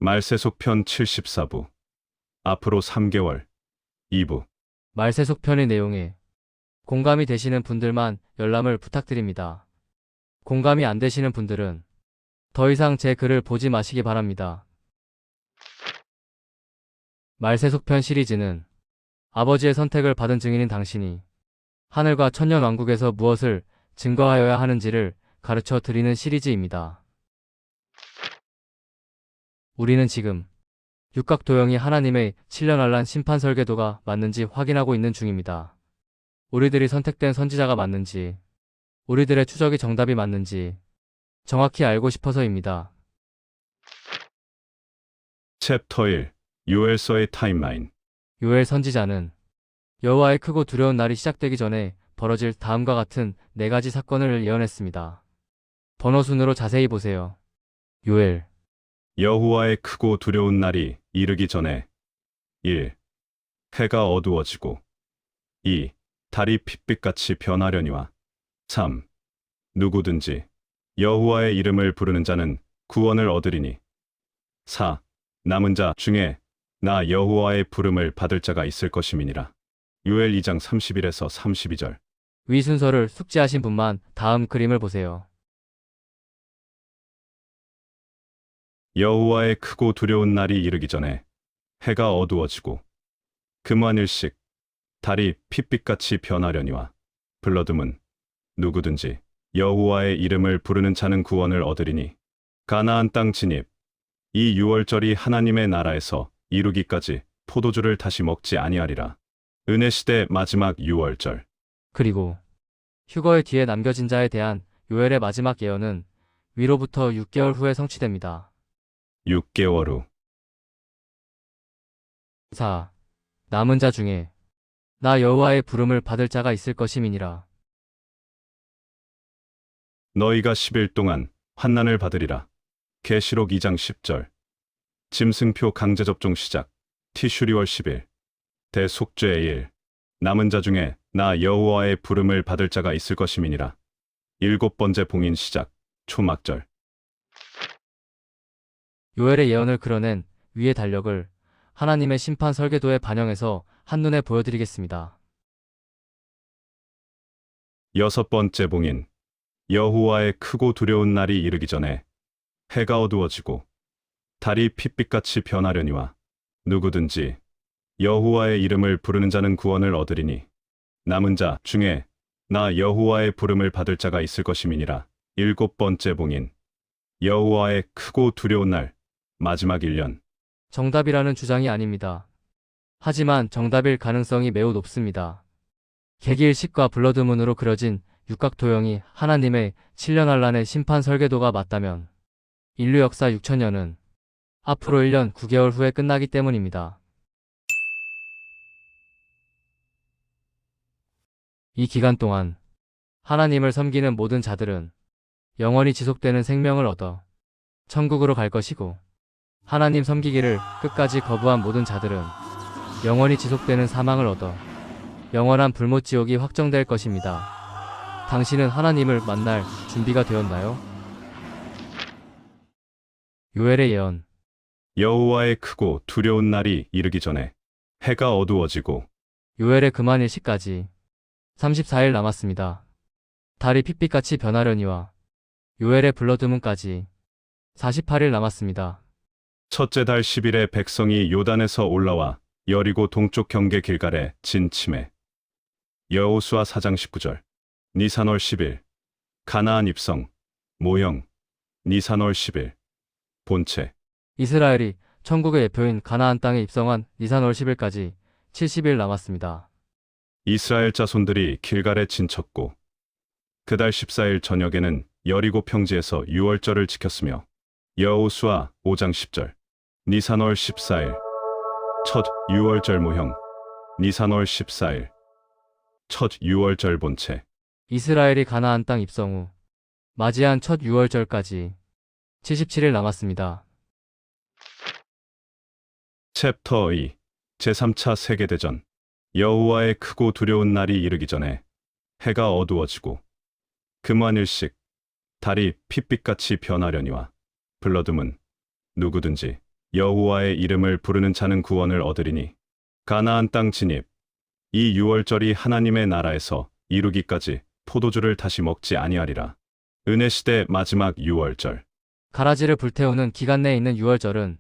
말세속편 74부. 앞으로 3개월. 2부. 말세속편의 내용에 공감이 되시는 분들만 열람을 부탁드립니다. 공감이 안 되시는 분들은 더 이상 제 글을 보지 마시기 바랍니다. 말세속편 시리즈는 아버지의 선택을 받은 증인인 당신이 하늘과 천년왕국에서 무엇을 증거하여야 하는지를 가르쳐 드리는 시리즈입니다. 우리는 지금 육각도형이 하나님의 7년환란 심판 설계도가 맞는지 확인하고 있는 중입니다. 우리들이 선택된 선지자가 맞는지, 우리들의 추적이 정답이 맞는지 정확히 알고 싶어서입니다. 챕터 1. 요엘서의 타임라인. 요엘 선지자는 여호와의 크고 두려운 날이 시작되기 전에 벌어질 다음과 같은 4가지 사건을 예언했습니다. 번호 순으로 자세히 보세요. 요엘. 여호와의 크고 두려운 날이 이르기 전에. 1. 해가 어두워지고. 2. 달이 핏빛같이 변하려니와. 3. 누구든지 여호와의 이름을 부르는 자는 구원을 얻으리니. 4. 남은 자 중에 나 여호와의 부름을 받을 자가 있을 것임이니라. 요엘 2장 31에서 32절. 위 순서를 숙지하신 분만 다음 그림을 보세요. 여호와의 크고 두려운 날이 이르기 전에 해가 어두워지고 금환일씩 달이 핏빛같이 변하려니와. 블러드문. 누구든지 여호와의 이름을 부르는 자는 구원을 얻으리니. 가나안 땅 진입. 이 유월절이 하나님의 나라에서 이루기까지 포도주를 다시 먹지 아니하리라. 은혜시대 마지막 유월절. 그리고 휴거의 뒤에 남겨진 자에 대한 요엘의 마지막 예언은 위로부터 6개월 후에 성취됩니다. 6개월 후. 4. 남은 자 중에 나 여호와의 부름을 받을 자가 있을 것임이니라. 너희가 10일 동안 환난을 받으리라. 계시록 2장 10절. 짐승표 강제 접종 시작. 티슈리월 10일. 대속죄의 일. 남은 자 중에 나 여호와의 부름을 받을 자가 있을 것임이니라. 7번째 봉인 시작. 초막절. 요엘의 예언을 그려낸 위의 달력을 하나님의 심판 설계도에 반영해서 한눈에 보여드리겠습니다. 6번째 봉인. 여호와의 크고 두려운 날이 이르기 전에 해가 어두워지고 달이 핏빛같이 변하려니와. 누구든지 여호와의 이름을 부르는 자는 구원을 얻으리니. 남은 자 중에 나 여호와의 부름을 받을 자가 있을 것임이니라. 7번째 봉인. 여호와의 크고 두려운 날. 마지막 1년. 정답이라는 주장이 아닙니다. 하지만 정답일 가능성이 매우 높습니다. 개기일식과 블러드문으로 그려진 육각도형이 하나님의 7년환란의 심판 설계도가 맞다면 인류 역사 6천년은 앞으로 1년 9개월 후에 끝나기 때문입니다. 이 기간 동안 하나님을 섬기는 모든 자들은 영원히 지속되는 생명을 얻어 천국으로 갈 것이고, 하나님 섬기기를 끝까지 거부한 모든 자들은 영원히 지속되는 사망을 얻어 영원한 불못지옥이 확정될 것입니다. 당신은 하나님을 만날 준비가 되었나요? 요엘의 예언. 여호와의 크고 두려운 날이 이르기 전에 해가 어두워지고. 요엘의 금환일시까지 34일 남았습니다. 달이 핏빛같이 변하려니와. 요엘의 블러드문까지 48일 남았습니다. 첫째 달 10일에 백성이 요단에서 올라와 여리고 동쪽 경계 길갈에 진침해. 여호수아 4장 19절. 니산월 10일. 가나안 입성. 모형. 니산월 10일. 본체. 이스라엘이 천국의 예표인 가나안 땅에 입성한 니산월 10일까지 70일 남았습니다. 이스라엘 자손들이 길갈에 진쳤고, 그달 14일 저녁에는 여리고 평지에서 유월절을 지켰으며. 여호수아 5장 10절. 니산월 14일. 첫 유월절 모형. 니산월 14일. 첫 유월절 본체. 이스라엘이 가나안 땅 입성 후 맞이한 첫 유월절까지 77일 남았습니다. 챕터 2. 제3차 세계대전. 여호와의 크고 두려운 날이 이르기 전에 해가 어두워지고 금환일식 달이 핏빛같이 변하려니와. 블러드문. 누구든지 여호와의 이름을 부르는 자는 구원을 얻으리니 가나안 땅 진입. 이 유월절이 하나님의 나라에서 이루기까지 포도주를 다시 먹지 아니하리라. 은혜 시대 마지막 유월절. 가라지를 불태우는 기간 내에 있는 유월절은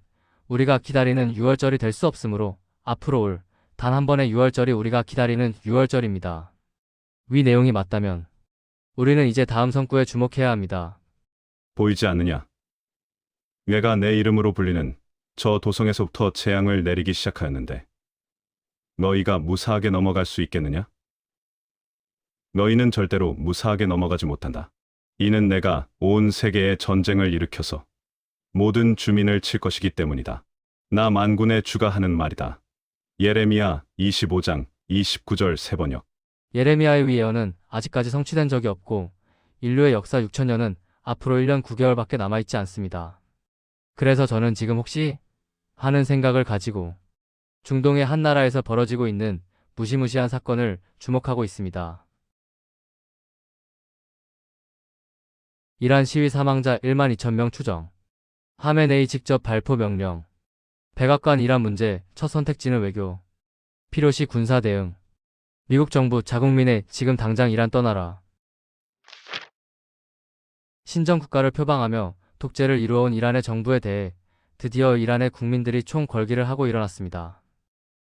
우리가 기다리는 유월절이 될 수 없으므로 앞으로 올 단 한 번의 유월절이 우리가 기다리는 유월절입니다. 위 내용이 맞다면 우리는 이제 다음 성구에 주목해야 합니다. 보이지 않느냐? 내가 내 이름으로 불리는 저 도성에서부터 재앙을 내리기 시작하였는데 너희가 무사하게 넘어갈 수 있겠느냐? 너희는 절대로 무사하게 넘어가지 못한다. 이는 내가 온 세계에 전쟁을 일으켜서 모든 주민을 칠 것이기 때문이다. 나 만군의 주가 하는 말이다. 예레미야 25장 29절 세번역. 예레미야의 예언은 아직까지 성취된 적이 없고 인류의 역사 6천년은 앞으로 1년 9개월밖에 남아있지 않습니다. 그래서 저는 지금 혹시 하는 생각을 가지고 중동의 한 나라에서 벌어지고 있는 무시무시한 사건을 주목하고 있습니다. 이란 시위 사망자 1만 2천 명 추정. 하메네이 직접 발포 명령. 백악관 이란 문제 첫 선택지는 외교. 필요시 군사 대응. 미국 정부 자국민의 지금 당장 이란 떠나라. 신정국가를 표방하며 독재를 이루어온 이란의 정부에 대해 드디어 이란의 국민들이 총궐기를 하고 일어났습니다.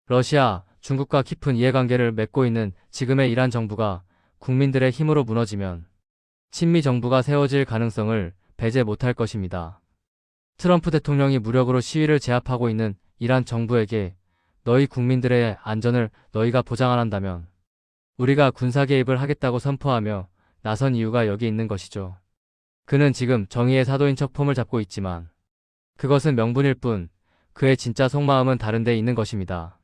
러시아, 중국과 깊은 이해관계를 맺고 있는 지금의 이란 정부가 국민들의 힘으로 무너지면 친미 정부가 세워질 가능성을 배제 못할 것입니다. 트럼프 대통령이 무력으로 시위를 제압하고 있는 이란 정부에게 너희 국민들의 안전을 너희가 보장 안 한다면 우리가 군사 개입을 하겠다고 선포하며 나선 이유가 여기 있는 것이죠. 그는 지금 정의의 사도인 척 폼을 잡고 있지만 그것은 명분일 뿐 그의 진짜 속마음은 다른 데 있는 것입니다.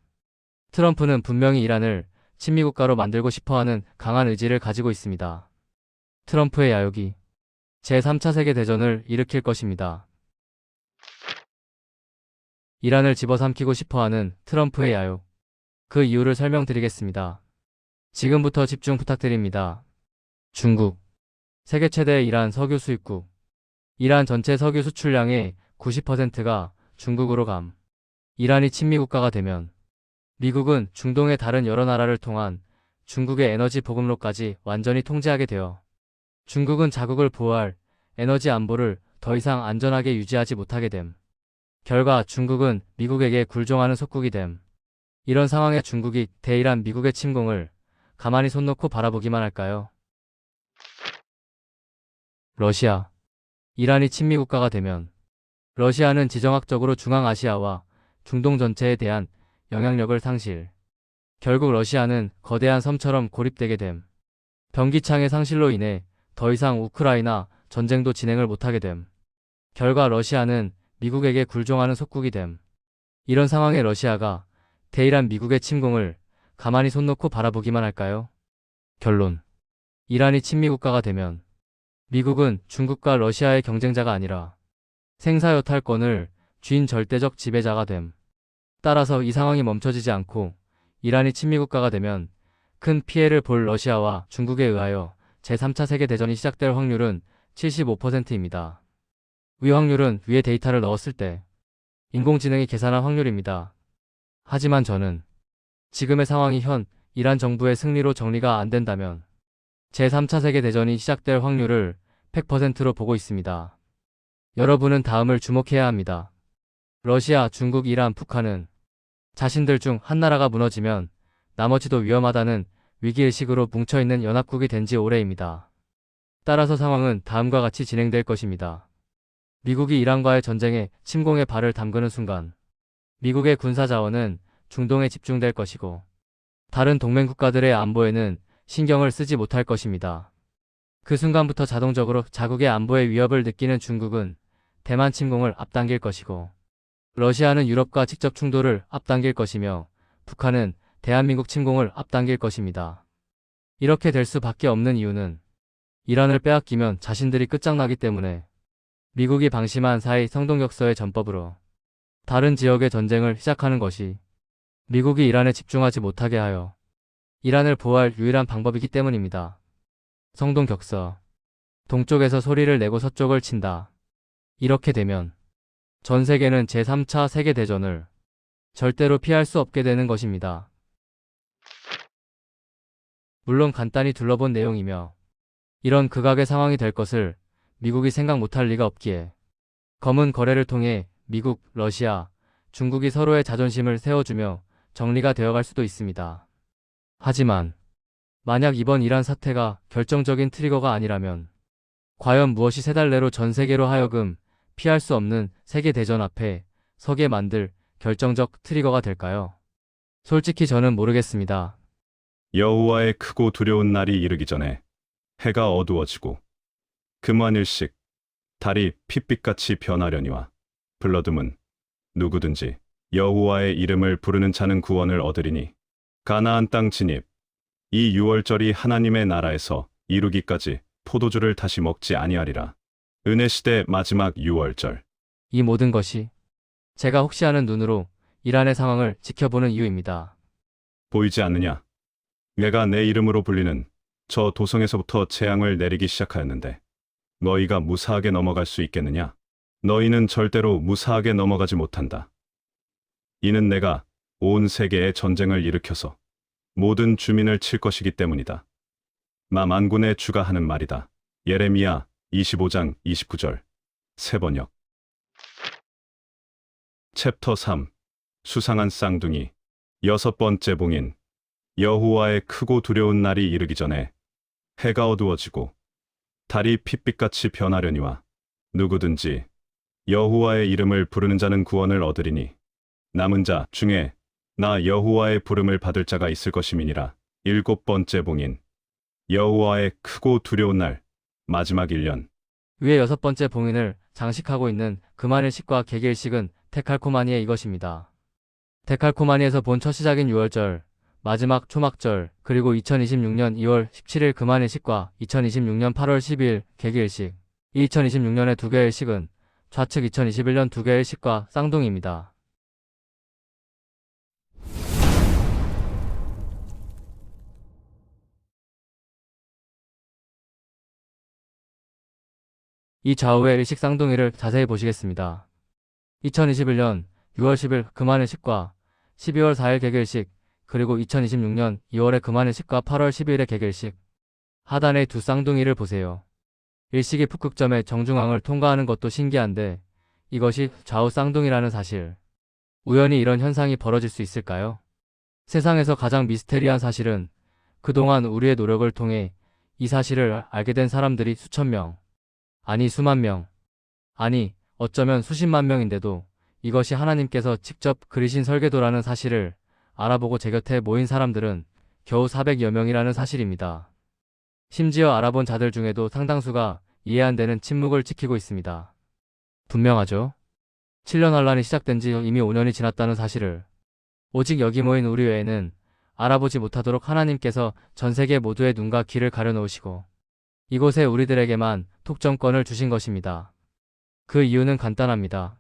트럼프는 분명히 이란을 친미국가로 만들고 싶어하는 강한 의지를 가지고 있습니다. 트럼프의 야욕이 제3차 세계대전을 일으킬 것입니다. 이란을 집어삼키고 싶어하는 트럼프의 야욕. 그 이유를 설명드리겠습니다. 지금부터 집중 부탁드립니다. 중국. 세계 최대의 이란 석유 수입국. 이란 전체 석유 수출량의 90%가 중국으로 감. 이란이 친미국가가 되면 미국은 중동의 다른 여러 나라를 통한 중국의 에너지 보급로까지 완전히 통제하게 되어 중국은 자국을 보호할 에너지 안보를 더 이상 안전하게 유지하지 못하게 됨. 결과 중국은 미국에게 굴종하는 속국이 됨. 이런 상황에 중국이 대이란 미국의 침공을 가만히 손 놓고 바라보기만 할까요? 러시아. 이란이 친미국가가 되면 러시아는 지정학적으로 중앙아시아와 중동 전체에 대한 영향력을 상실. 결국 러시아는 거대한 섬처럼 고립되게 됨. 변기창의 상실로 인해 더 이상 우크라이나 전쟁도 진행을 못하게 됨. 결과 러시아는 미국에게 굴종하는 속국이 됨. 이런 상황에 러시아가 대이란 미국의 침공을 가만히 손 놓고 바라보기만 할까요? 결론. 이란이 친미국가가 되면 미국은 중국과 러시아의 경쟁자가 아니라 생사여탈권을 쥔 절대적 지배자가 됨. 따라서 이 상황이 멈춰지지 않고 이란이 친미국가가 되면 큰 피해를 볼 러시아와 중국에 의하여 제3차 세계대전이 시작될 확률은 75%입니다. 위 확률은 위에 데이터를 넣었을 때 인공지능이 계산한 확률입니다. 하지만 저는 지금의 상황이 현 이란 정부의 승리로 정리가 안 된다면 제3차 세계대전이 시작될 확률을 100%로 보고 있습니다. 여러분은 다음을 주목해야 합니다. 러시아, 중국, 이란, 북한은 자신들 중 한 나라가 무너지면 나머지도 위험하다는 위기의식으로 뭉쳐있는 연합국이 된 지 오래입니다. 따라서 상황은 다음과 같이 진행될 것입니다. 미국이 이란과의 전쟁에 침공의 발을 담그는 순간 미국의 군사자원은 중동에 집중될 것이고 다른 동맹국가들의 안보에는 신경을 쓰지 못할 것입니다. 그 순간부터 자동적으로 자국의 안보의 위협을 느끼는 중국은 대만 침공을 앞당길 것이고 러시아는 유럽과 직접 충돌을 앞당길 것이며 북한은 대한민국 침공을 앞당길 것입니다. 이렇게 될 수밖에 없는 이유는 이란을 빼앗기면 자신들이 끝장나기 때문에 미국이 방심한 사이 성동격서의 전법으로 다른 지역의 전쟁을 시작하는 것이 미국이 이란에 집중하지 못하게 하여 이란을 보호할 유일한 방법이기 때문입니다. 성동격서. 동쪽에서 소리를 내고 서쪽을 친다. 이렇게 되면 전 세계는 제3차 세계대전을 절대로 피할 수 없게 되는 것입니다. 물론 간단히 둘러본 내용이며 이런 극악의 상황이 될 것을 미국이 생각 못할 리가 없기에 검은 거래를 통해 미국, 러시아, 중국이 서로의 자존심을 세워주며 정리가 되어갈 수도 있습니다. 하지만 만약 이번 이란 사태가 결정적인 트리거가 아니라면 과연 무엇이 3달 내로 전 세계로 하여금 피할 수 없는 세계대전 앞에 서게 만들 결정적 트리거가 될까요? 솔직히 저는 모르겠습니다. 여호와의 크고 두려운 날이 이르기 전에 해가 어두워지고 금환일씩 달이 핏빛같이 변하려니와 블러드문 누구든지 여호와의 이름을 부르는 자는 구원을 얻으리니 가나안 땅 진입 이 유월절이 하나님의 나라에서 이루기까지 포도주를 다시 먹지 아니하리라. 은혜 시대 마지막 유월절. 이 모든 것이 제가 혹시 아는 눈으로 이란의 상황을 지켜보는 이유입니다. 보이지 않느냐? 내가 내 이름으로 불리는 저 도성에서부터 재앙을 내리기 시작하였는데 너희가 무사하게 넘어갈 수 있겠느냐? 너희는 절대로 무사하게 넘어가지 못한다. 이는 내가 온 세계에 전쟁을 일으켜서 모든 주민을 칠 것이기 때문이다. 만군의 주가 하는 말이다. 예레미야 25장 29절. 새번역. 챕터 3. 수상한 쌍둥이. 6번째 봉인. 여호와의 크고 두려운 날이 이르기 전에 해가 어두워지고 달이 핏빛같이 변하려니와 누구든지 여호와의 이름을 부르는 자는 구원을 얻으리니 남은 자 중에 나 여호와의 부름을 받을 자가 있을 것임이니라. 7번째 봉인. 여호와의 크고 두려운 날 마지막 1년. 위에 6번째 봉인을 장식하고 있는 금환일식과 개개일식은 테칼코마니의 이것입니다. 테칼코마니에서 본 첫 시작인 6월절, 마지막 초막절, 그리고 2026년 2월 17일 금환일식과 2026년 8월 12일 개개일식, 2026년의 두 개의 일식은 좌측 2021년 두 개의 일식과 쌍둥이입니다. 이 좌우의 일식 쌍둥이를 자세히 보시겠습니다. 2021년 6월 10일 금환일식과 12월 4일 개개일식, 그리고 2026년 2월의 금환일식과 8월 12일의 개개일식. 하단의 두 쌍둥이를 보세요. 일식이 북극점의 정중앙을 통과하는 것도 신기한데 이것이 좌우 쌍둥이라는 사실. 우연히 이런 현상이 벌어질 수 있을까요? 세상에서 가장 미스테리한 사실은 그동안 우리의 노력을 통해 이 사실을 알게 된 사람들이 수천 명, 아니 수만 명, 아니 어쩌면 수십만 명인데도 이것이 하나님께서 직접 그리신 설계도라는 사실을 알아보고 제 곁에 모인 사람들은 겨우 400여 명이라는 사실입니다. 심지어 알아본 자들 중에도 상당수가 이해 안 되는 침묵을 지키고 있습니다. 분명하죠? 7년 환란이 시작된 지 이미 5년이 지났다는 사실을. 오직 여기 모인 우리 외에는 알아보지 못하도록 하나님께서 전 세계 모두의 눈과 귀를 가려놓으시고 이곳에 우리들에게만 독점권을 주신 것입니다. 그 이유는 간단합니다.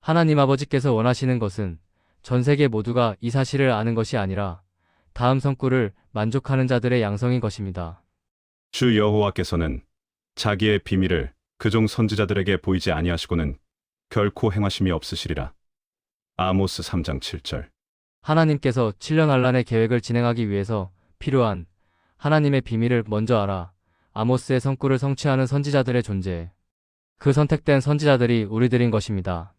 하나님 아버지께서 원하시는 것은 전 세계 모두가 이 사실을 아는 것이 아니라 다음 성구를 만족하는 자들의 양성인 것입니다. 주 여호와께서는 자기의 비밀을 그종 선지자들에게 보이지 아니하시고는 결코 행하심이 없으시리라. 아모스 3장 7절. 하나님께서 7년 환란의 계획을 진행하기 위해서 필요한 하나님의 비밀을 먼저 알아 아모스의 성구를 성취하는 선지자들의 존재. 그 선택된 선지자들이 우리들인 것입니다.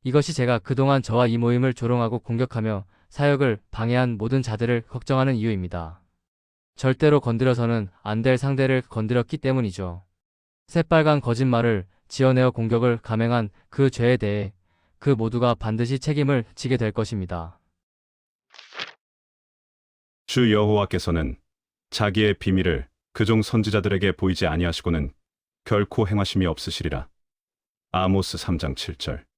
이것이 제가 그동안 저와 이 모임을 조롱하고 공격하며 사역을 방해한 모든 자들을 걱정하는 이유입니다. 절대로 건드려서는 안 될 상대를 건드렸기 때문이죠. 새빨간 거짓말을 지어내어 공격을 감행한 그 죄에 대해 그 모두가 반드시 책임을 지게 될 것입니다. 주 여호와께서는 자기의 비밀을 그종 선지자들에게 보이지 아니하시고는 결코 행하심이 없으시리라. 아모스 3장 7절.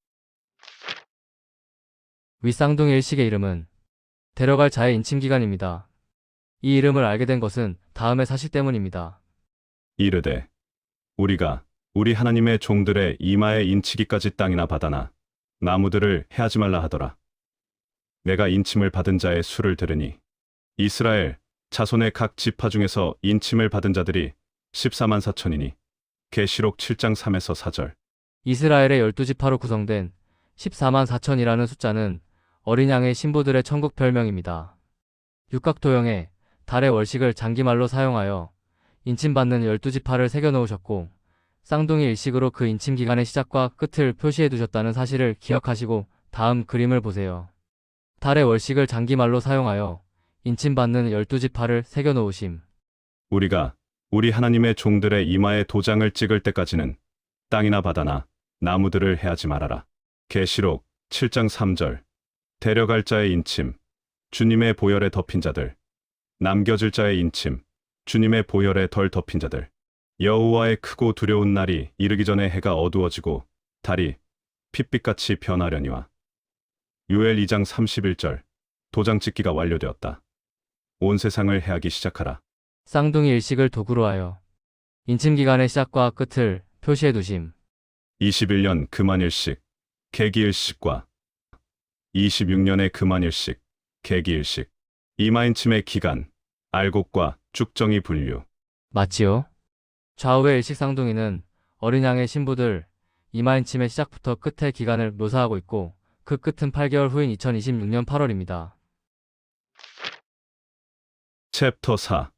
위 쌍둥이 일식의 이름은 데려갈 자의 인침기간입니다. 이 이름을 알게 된 것은 다음의 사실 때문입니다. 이르되 우리가 우리 하나님의 종들의 이마에 인치기까지 땅이나 받아나 나무들을 해하지 말라 하더라. 내가 인침을 받은 자의 수를 들으니 이스라엘 자손의 각 지파 중에서 인침을 받은 자들이 14만 4천이니 계시록 7장 3에서 4절. 이스라엘의 12지파로 구성된 14만 4천이라는 숫자는 어린 양의 신부들의 천국 별명입니다. 육각토형의 달의 월식을 장기말로 사용하여 인침받는 12지파를 새겨놓으셨고 쌍둥이 일식으로 그 인침기간의 시작과 끝을 표시해 두셨다는 사실을 기억하시고 다음 그림을 보세요. 달의 월식을 장기말로 사용하여 인침받는 12지파를 새겨놓으심. 우리가 우리 하나님의 종들의 이마에 도장을 찍을 때까지는 땅이나 바다나 나무들을 해하지 말아라. 계시록 7장 3절. 데려갈 자의 인침, 주님의 보혈에 덮인 자들. 남겨질 자의 인침, 주님의 보혈에 덜 덮인 자들. 여호와의 크고 두려운 날이 이르기 전에 해가 어두워지고 달이 핏빛같이 변하려니와. 요엘 2장 31절. 도장 찍기가 완료되었다. 온 세상을 해하기 시작하라. 쌍둥이 일식을 도구로 하여 인침기간의 시작과 끝을 표시해 두심. 21년 금한일식, 계기일식과 26년의 금한일식, 계기일식. 이마인침의 기간, 알곡과 쭉정이 분류. 맞지요? 좌우의 일식 쌍둥이는 어린 양의 신부들 이마인침의 시작부터 끝의 기간을 묘사하고 있고 그 끝은 8개월 후인 2026년 8월입니다. 챕터 4.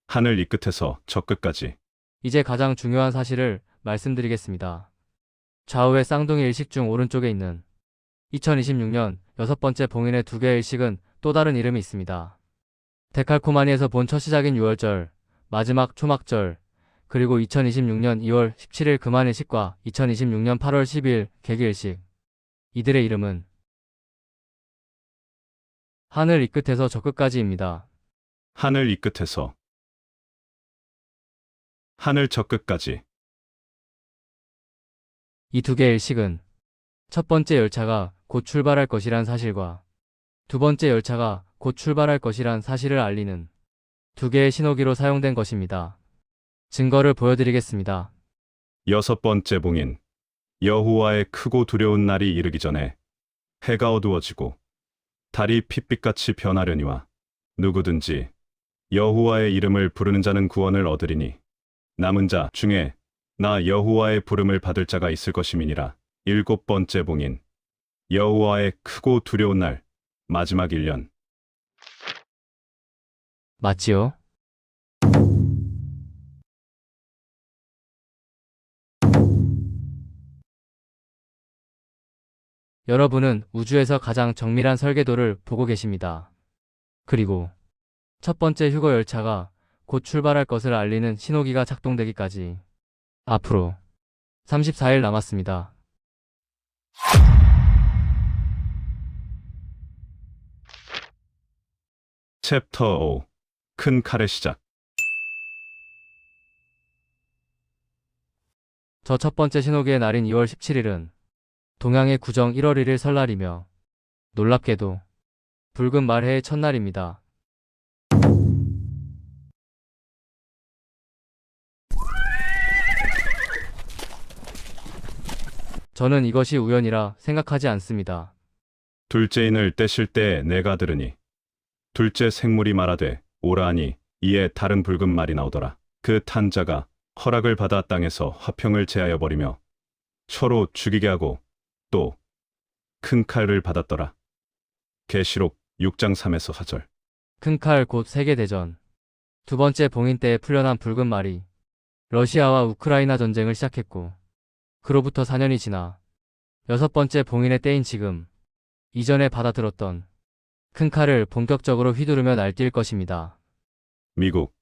하늘 이 끝에서 저 끝까지. 이제 가장 중요한 사실을 말씀드리겠습니다. 좌우의 쌍둥이 일식 중 오른쪽에 있는 2026년 6번째 봉인의 2개의 일식은 또 다른 이름이 있습니다. 데칼코마니에서 본 첫 시작인 6월절, 마지막 초막절, 그리고 2026년 2월 17일 금한일식과 2026년 8월 10일 계기일식. 이들의 이름은 하늘 이 끝에서 저 끝까지입니다. 하늘 이 끝에서 하늘 저 끝까지. 이 2개의 일식은 첫 번째 열차가 곧 출발할 것이란 사실과 두 번째 열차가 곧 출발할 것이란 사실을 알리는 2개의 신호기로 사용된 것입니다. 증거를 보여드리겠습니다. 6번째 봉인. 여호와의 크고 두려운 날이 이르기 전에 해가 어두워지고 달이 핏빛같이 변하려니와. 누구든지 여호와의 이름을 부르는 자는 구원을 얻으리니 남은 자 중에 나 여호와의 부름을 받을 자가 있을 것임이니라. 7번째 봉인. 여호와의 크고 두려운 날, 마지막 1년. 맞지요? 여러분은 우주에서 가장 정밀한 설계도를 보고 계십니다. 그리고 첫 번째 휴거 열차가 곧 출발할 것을 알리는 신호기가 작동되기까지 앞으로 34일 남았습니다. 챕터 5. 큰 칼의 시작. 저 첫 번째 신호기의 날인 2월 17일은 동양의 구정 1월 1일 설날이며 놀랍게도 붉은 말해의 첫날입니다. 저는 이것이 우연이라 생각하지 않습니다. 둘째 인을 떼실 때에 내가 들으니 둘째 생물이 말하되 오라 하니 이에 다른 붉은 말이 나오더라. 그 탄 자가 허락을 받아 땅에서 화평을 제하여 버리며 서로 죽이게 하고 또 큰 칼을 받았더라. 계시록 6장 3에서 4절. 큰 칼 곧 세계대전. 두 번째 봉인 때에 풀려난 붉은 말이 러시아와 우크라이나 전쟁을 시작했고 그로부터 4년이 지나 6번째 봉인의 때인 지금 이전에 받아들었던 큰 칼을 본격적으로 휘두르며 날뛸 것입니다. 미국,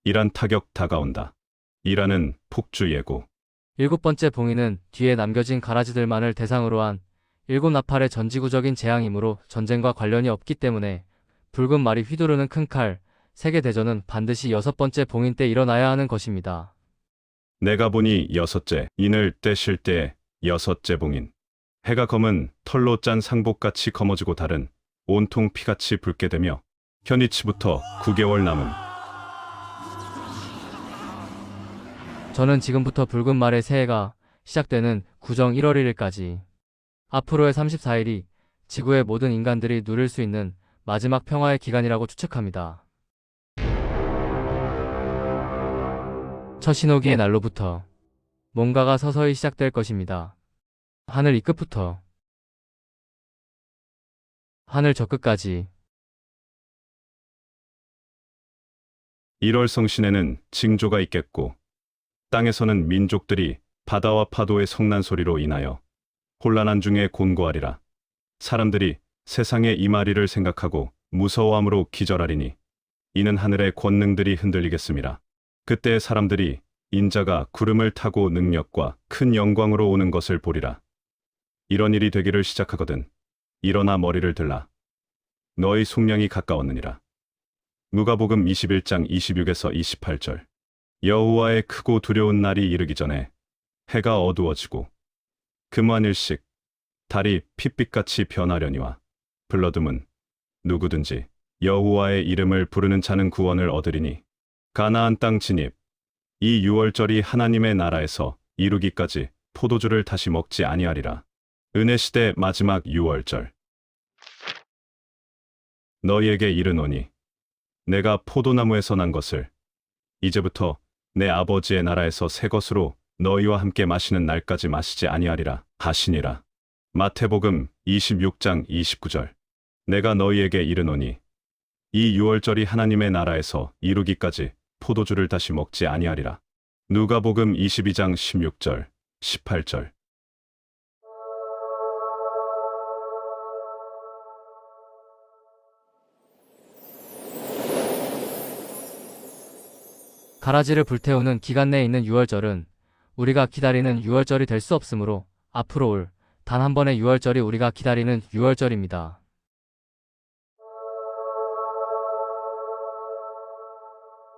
이란 타격 다가온다. 이란은 폭주 예고. 7번째 봉인은 뒤에 남겨진 가라지들만을 대상으로 한 7나팔의 전지구적인 재앙이므로 전쟁과 관련이 없기 때문에 붉은 말이 휘두르는 큰 칼, 세계대전은 반드시 6번째 봉인 때 일어나야 하는 것입니다. 내가 보니 6째 인을 떼실 때에 6째 봉인. 해가 검은 털로 짠 상복같이 검어지고 달은 온통 피같이 붉게 되며 현이치부터 9개월 남은 저는 지금부터 붉은 말의 새해가 시작되는 구정 1월 1일까지 앞으로의 34일이 지구의 모든 인간들이 누릴 수 있는 마지막 평화의 기간이라고 추측합니다. 첫 신호기의 날로부터 뭔가가 서서히 시작될 것입니다. 하늘 이 끝부터 하늘 저 끝까지 1월 성신에는 징조가 있겠고 땅에서는 민족들이 바다와 파도의 성난 소리로 인하여 혼란한 중에 곤고하리라. 사람들이 세상의 이마리를 생각하고 무서워함으로 기절하리니 이는 하늘의 권능들이 흔들리겠습니다. 그때 사람들이 인자가 구름을 타고 능력과 큰 영광으로 오는 것을 보리라. 이런 일이 되기를 시작하거든 일어나 머리를 들라. 너희 속량이 가까웠느니라. 누가복음 21장 26에서 28절. 여호와의 크고 두려운 날이 이르기 전에 해가 어두워지고 금환일씩 달이 핏빛같이 변하려니와 블러듬은 누구든지 여호와의 이름을 부르는 자는 구원을 얻으리니 가나안 땅 진입. 이 유월절이 하나님의 나라에서 이루기까지 포도주를 다시 먹지 아니하리라. 은혜시대 마지막 유월절. 너희에게 이르노니 내가 포도나무에서 난 것을 이제부터 내 아버지의 나라에서 새 것으로 너희와 함께 마시는 날까지 마시지 아니하리라 하시니라. 마태복음 26장 29절. 내가 너희에게 이르노니 이 유월절이 하나님의 나라에서 이루기까지 포도주를 다시 먹지 아니하리라. 누가복음 22장 16절, 18절. 가라지를 불태우는 기간 내에 있는 유월절은 우리가 기다리는 유월절이 될 수 없으므로 앞으로 올 단 한 번의 유월절이 우리가 기다리는 유월절입니다.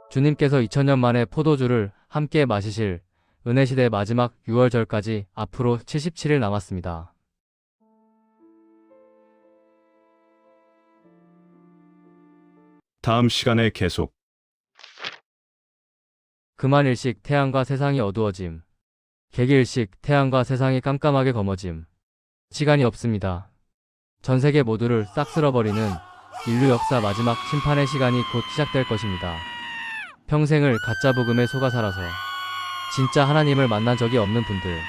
주님께서 2000년 만에 포도주를 함께 마시실 은혜시대 마지막 유월절까지 앞으로 77일 남았습니다. 다음 시간에 계속. 금환일씩 태양과 세상이 어두워짐. 개기일씩 태양과 세상이 깜깜하게 검어짐. 시간이 없습니다. 전 세계 모두를 싹 쓸어버리는 인류 역사 마지막 심판의 시간이 곧 시작될 것입니다. 평생을 가짜 복음에 속아 살아서 진짜 하나님을 만난 적이 없는 분들,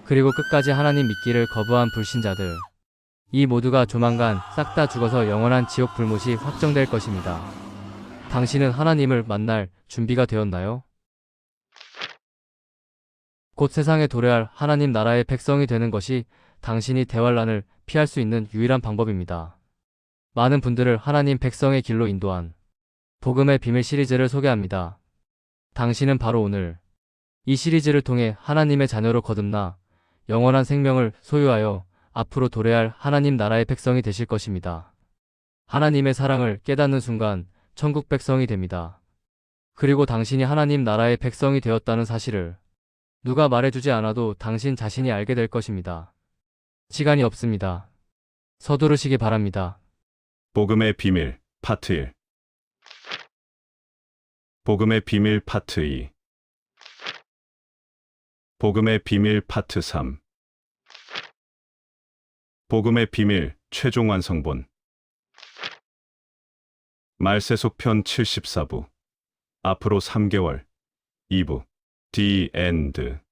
그리고 끝까지 하나님 믿기를 거부한 불신자들, 이 모두가 조만간 싹 다 죽어서 영원한 지옥 불못이 확정될 것입니다. 당신은 하나님을 만날 준비가 되었나요? 곧 세상에 도래할 하나님 나라의 백성이 되는 것이 당신이 대환란을 피할 수 있는 유일한 방법입니다. 많은 분들을 하나님 백성의 길로 인도한 복음의 비밀 시리즈를 소개합니다. 당신은 바로 오늘 이 시리즈를 통해 하나님의 자녀로 거듭나 영원한 생명을 소유하여 앞으로 도래할 하나님 나라의 백성이 되실 것입니다. 하나님의 사랑을 깨닫는 순간 천국 백성이 됩니다. 그리고 당신이 하나님 나라의 백성이 되었다는 사실을 누가 말해주지 않아도 당신 자신이 알게 될 것입니다. 시간이 없습니다. 서두르시기 바랍니다. 복음의 비밀 파트 1. 복음의 비밀 파트 2. 복음의 비밀 파트 3. 복음의 비밀 최종 완성본. 말세속 편 74부. 앞으로 3개월. 2부. The End.